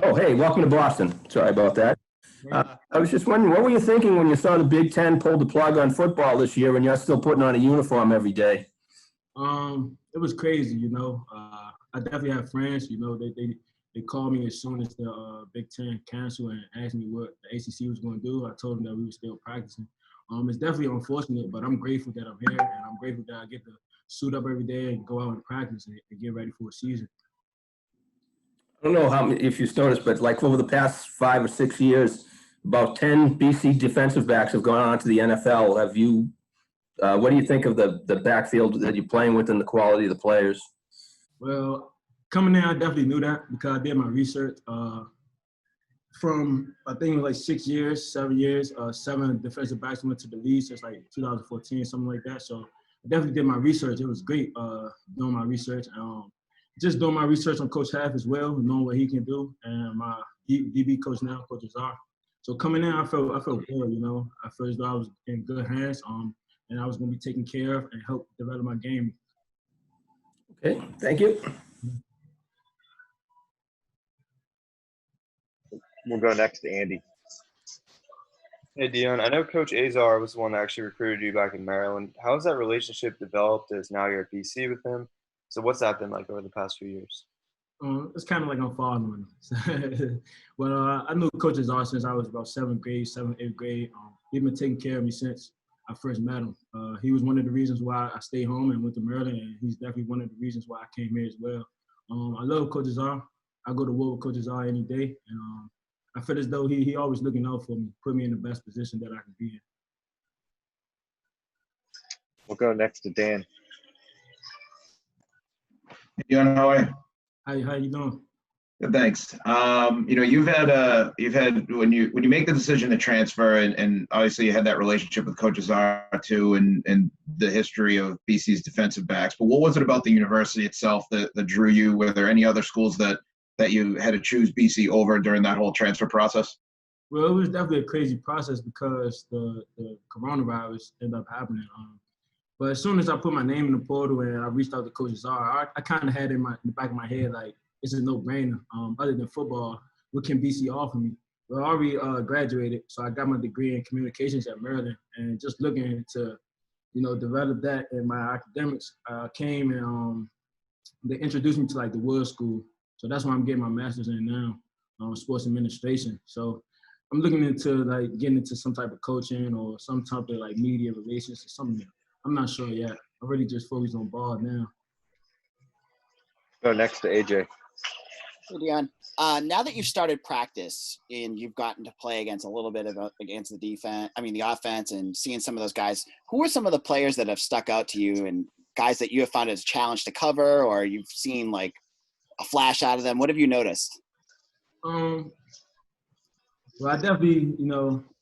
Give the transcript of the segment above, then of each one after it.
Oh, hey, welcome to Boston. Sorry about that. Thank you. I was just wondering, what were you thinking when you saw the Big Ten pull the plug on football this year and you're still putting on a uniform every day? It was crazy, I definitely have friends, they called me as soon as the Big Ten canceled and asked me what the ACC was going to do. I told them that we were still practicing. It's definitely unfortunate, but I'm grateful that I'm here and I'm grateful that I get to suit up every day and go out and practice and get ready for a season. I don't know if you've noticed, but like over the past 5 or 6 years, about 10 BC defensive backs have gone on to the NFL. What do you think of the backfield that you're playing with and the quality of the players? Well, coming in, I definitely knew that because I did my research. From I think it was like 6 years, 7 years, 7 defensive backs went to the league since like 2014, something like that. So I definitely did my research. It was great doing my research. Just doing my research on Coach Half as well, knowing what he can do, and my DB coach now, Coach Azar. So coming in, I felt good. I felt as though I was in good hands. And I was going to be taken care of and help develop my game. Okay, thank you. We'll go next to Andy. Hey, Deon, I know Coach Azar was the one that actually recruited you back in Maryland. How has that relationship developed as now you're at BC with him? So what's that been like over the past few years? It's kind of like I'm following him. But I knew Coach Azar since I was about 7th, 8th grade. He's been taking care of me since I first met him. He was one of the reasons why I stayed home and went to Maryland, and he's definitely one of the reasons why I came here as well. I love Coach Azar. I go to war with Coach Azar any day, and I feel as though he always looking out for me, put me in the best position that I can be in. We'll go next to Dan. Hey, how are you? How you doing? Good, thanks. You've had when you make the decision to transfer, and obviously you had that relationship with Coach Azar too, and the history of BC's defensive backs. But what was it about the university itself that drew you? Were there any other schools that you had to choose BC over during that whole transfer process? Well, it was definitely a crazy process because the coronavirus ended up happening. But as soon as I put my name in the portal and I reached out to Coach Azar, I kind of had in the back of my head, like, it's a no-brainer. Other than football, what can BC offer me? Well, I already graduated, so I got my degree in communications at Maryland. And just looking to, develop that in my academics, came and they introduced me to, like, the Wood School. So that's why I'm getting my master's in now, sports administration. So I'm looking into, like, getting into some type of coaching or some type of, like, media relations or something. I'm not sure yet. I really just focused on ball now. Go next to AJ. Hey, Deon. Now that you've started practice and you've gotten to play against a little bit against the offense, and seeing some of those guys, who are some of the players that have stuck out to you and guys that you have found as a challenge to cover, or you've seen like a flash out of them? What have you noticed? Well, I definitely,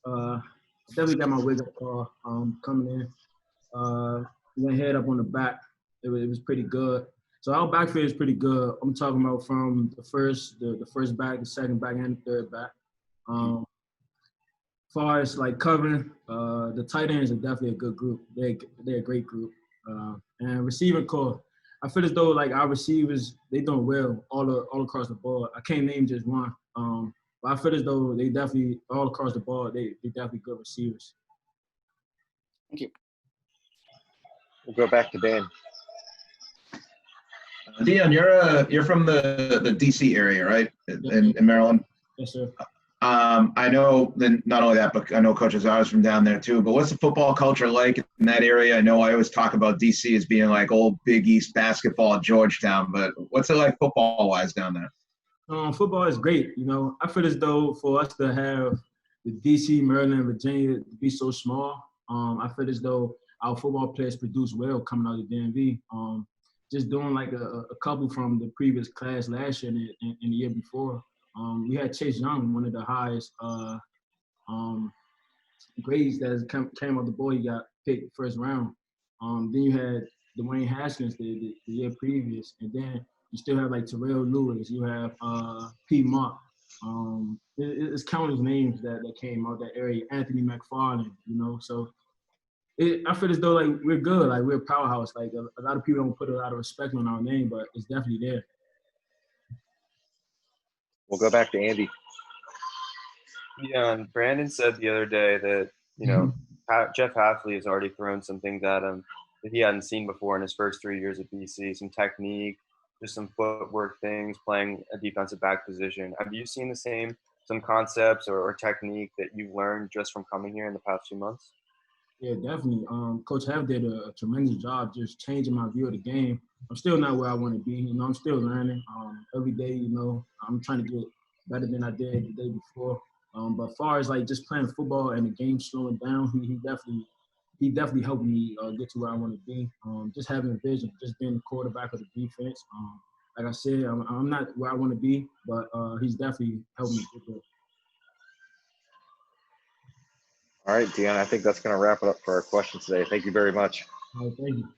definitely got my wake-up call coming in. Went head up on the back. It was pretty good. So our backfield is pretty good. I'm talking about from the first back, the second back, and the third back. As far as like covering, the tight ends are definitely a good group. They're a great group. And receiving core, I feel as though like our receivers, they doing well all across the board. I can't name just one. But I feel as though they definitely all across the board, they definitely good receivers. Thank you. We'll go back to Dan. Deon, you're from the DC area, right? In Maryland. Yes, sir. I know that not only that, but I know Coach Azar is from down there too. But what's the football culture like in that area? I know I always talk about DC as being like old Big East basketball at Georgetown, but what's it like football-wise down there? Football is great. I feel as though for us to have the DC, Maryland, Virginia to be so small, I feel as though our football players produce well coming out of the DMV. Just doing like a couple from the previous class last year and the year before. We had Chase Young, one of the highest grades that came off the board. He got picked first round. Then you had Dwayne Haskins the year previous, and then you still have like Terrell Lewis. You have P. Mark. It's countless names that came out that area. Anthony McFarland. So. I feel as though like we're good, like we're a powerhouse. Like a lot of people don't put a lot of respect on our name, but it's definitely there. We'll go back to Andy. Yeah, and Brandon said the other day that, Jeff Hafley has already thrown some things at him that he hadn't seen before in his first 3 years at BC, some technique, just some footwork things, playing a defensive back position. Have you seen the same, some concepts or technique that you've learned just from coming here in the past few months? Yeah, definitely. Coach Have did a tremendous job just changing my view of the game. I'm still not where I want to be. I'm still learning. Every day, I'm trying to get better than I did the day before. But as far as like just playing football and the game slowing down, he definitely helped me get to where I want to be. Just having a vision, just being the quarterback of the defense. Like I said, I'm not where I want to be, but he's definitely helped me get there. All right, Deon, I think that's going to wrap it up for our questions today. Thank you very much. Thank you.